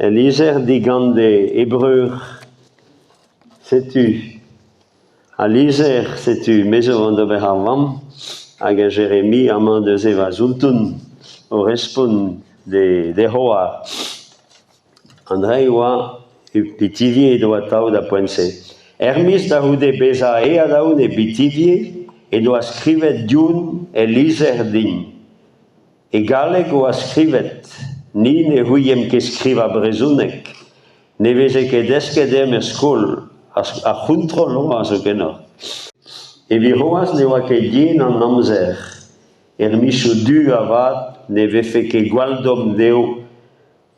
Eliezer digande Hébreu, sais-tu? Eliezer, sais-tu? Mezo de Behavam, aga Jérémie, amant de Zeva Zultun, au respon de Hoa. Andrei wa, Bitivier doit tau da poense. Hermis da hude beza a daun e Bitivier, e doa scrivet diun Eliezer din. E galeg oa scrivet, ni ne huiem ke scriva brezunek, ne veze ke deskedem skol, a juntrolo a zo genor. E vi hoas ne oa ke dien an namzer, miso du avad, ne vefe ke gwaldom deo,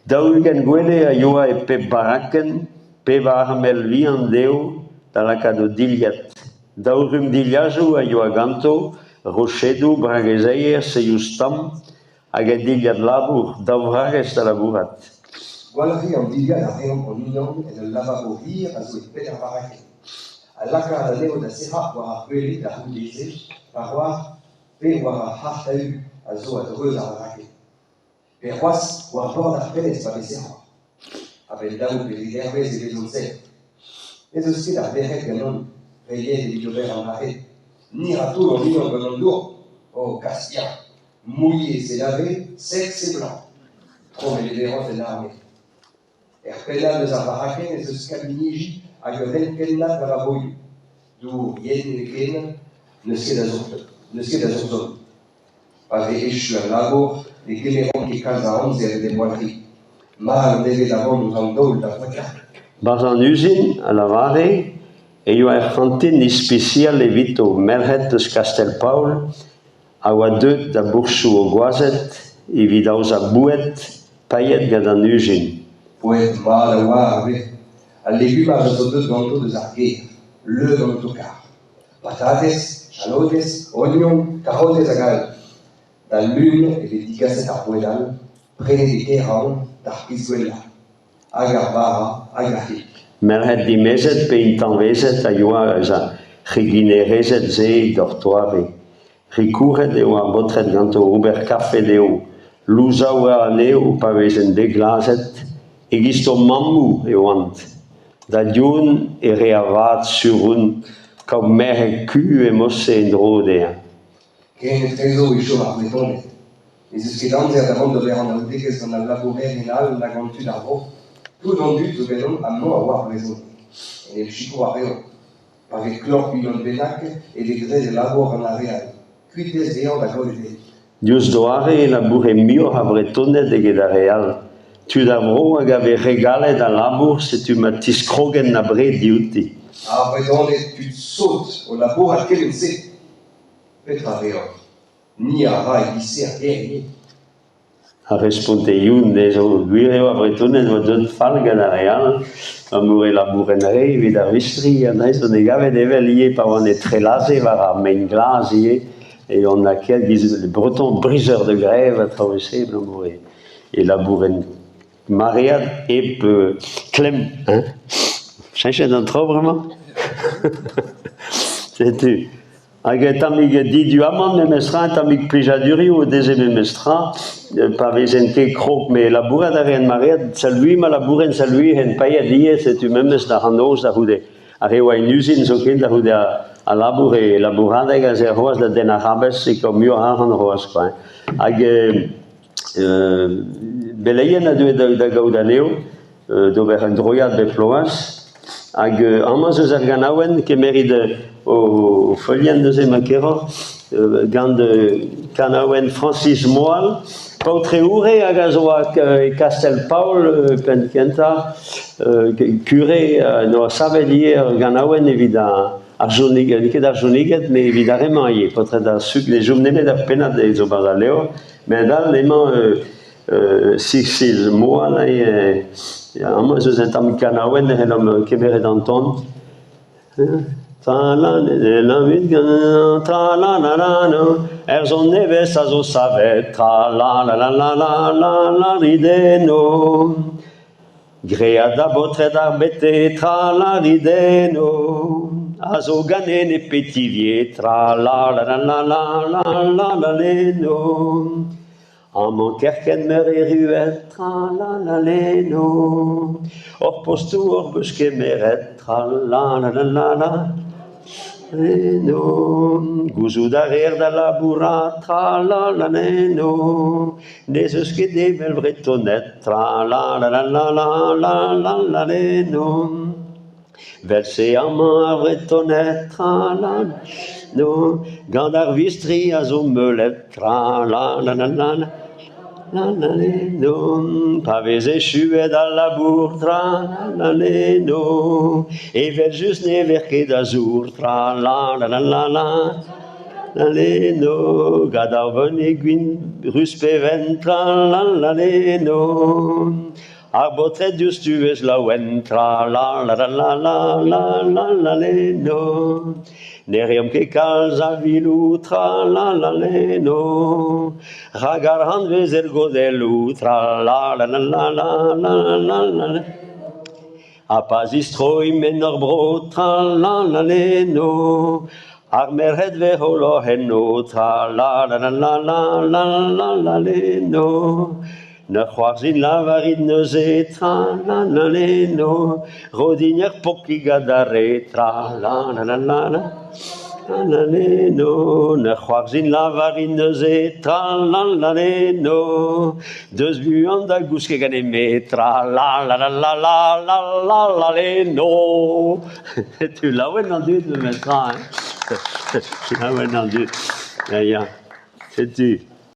daugen gwele a yoa e pe baraken, pe varmel vi an deo, talakado diliat. Daurum diliazo a yoa ganto, rochedo bragezeier se justam, hag a diliad labour, davragez da labourat. Gwalri an diliad a reom an unan en ul lavabo hir a zo e peder baraken. A laka a neo da seha war a gwele da houdeze, par war pe war a hartahu a zo a dreuz a baraken. Pe c'hoaz war bord ar pelez pa beseha. A ben daou pe lidervez e vezon zet. Ez eus ket ar berrek ganon, reiet e videober an arret. Ni rato an unan ganon dour, o kastia. Mouillé, c'est lavé, sec, c'est blanc. Trop les verrons de l'armée. Erpella de Zabaraken et de Scabiniji a Renkenna de la Boyu. D'où Yen et Ken ne sait d'Azorzon. Pas des échus à labour, les Kémérons qui casent à 11 et des moileries. Mal délai d'avant nous en dole d'Africa. Bazan usine à la vare, et yo a erfanté ni spécial evito merhet de Castel Paul, a oa deut da boursou o goazet, evit aoz a bouet, paillet gant an usine. Poète mal a oa ave, a légumage a zo deut ganto de zarguer, le ganto car. Patates, chalotes, oignons, carottes a gal. Da lune e vet digaset ar poedal, prene de keran d'ar pizguella. Hag ar bara, hag ar hik. Merhet di mezet pe intan vezet a yo a reginerezet ze dortoare. Rikouret eo a botret ganto ober kafe deo, louza oa aneo pa vezen deglazet, e gisto mammou eo ant. Da dion e reavat sur un, kao merhe ku e mosse en drode. Ken e trezo e chom ar metonnet. Ez eus ket amzer d'avant d'ober an aotekez gant al labourer enal na gantu d'ar vo, tout an dut zo benon amont a war brezon. En e chiko a reon. Pa vet klor pilon benak e vet grez e labour an areal. Kuitez dean da golet. Diouz doare e labour e mio a bretonet eget a real. Tu da vro hag ave regalet a labour se tu ma tiskrogen na bre diouti. A bretonet tu saut o labour a kelen se. Petra reon. Ni a ra e gisse a guerrier. A responte youn dezo guireo a bretonet o deut fal gant a real, a moure labour en re, evit a rustri, an aiz on e gavet evel ie pa oan e trelaze war a men glaz ie, et on a ket le breton briseur de grève a traversé moure. Et labour en mariad ep klem, hein? Chanchet d'an tro vraiment? C'est-tu? Hag tamig didu amant memestra, tamig plijaduri ou deze memestra, pa vezen ket krok, me labouret a en mariad, salui ma labouren salui en paillet ie, c'est-tu memes da hanoz da houde. A reo a en usine zo ket da houde a labour e labouradeg a zer hoaz da den a rabes e kom mio ar an hoaz, quoi. Hag beleien a due da gaout aneo, d'ober en droiad be ploaz, hag amaz eus ar ganaouen kemerit o folien de ze makero, gant kanaouen Francis Moal, pautre oure hag a zo a Castel Paul, pen kenta, kure no a savelier ganaouen evit ar joniget, ne ket ar joniget, me evit ar emaie, pautre da suk, ne jom nemet ar penad e zo bar a leo, men dal emañ Sixil Moal amaz eus entam kanaouen e c'hellam kemeret an ton. Zon nevez a zo savet, tra-la-la-la-la-la-la rideno. Gread a botret ar bete, tra-la-rideno. A zo ganen e petivier, tra-la-la-la-la-la-la-la-leno. En mon kerken mer et ruet, tra la la leno. Or postou, or busque meret, tra la la la la la. Leno, gouzou d'arrière da la bourra, tra la la leno. Des eusque des belles bretonnettes, tra la la la la la la la la leno. Versé à ma bretonnet, tra la no. Gandar vistri a zoumelet, tra la la la la la. La la no, pavés échués dans la bourre, tra la la no, et vers juste ne verqué d'azur, tra la la la la la, la no, gadar aiguine, ruspeven, tra la no, arbotret dus tues la wen, tra la la la la la la la no. Nerium que calza vilu, tra la la no. Ragarhan vezer godelu, tra la la la la la la la. Apazistroi menor bro, tra la la no. Armerhet veholo heno, tra la la la la la la la no. Ne croisin la varid neuze, tra la la no. Rodinier poki gadare, tra la la la la la. No, ne croisin la varineuze, tra la la no. Deus buant da gouske ganeme, tra la la la la la la la la no. Tu l'as entendu de mettre, hein? Tu l'as entendu. Ja, c'est tu.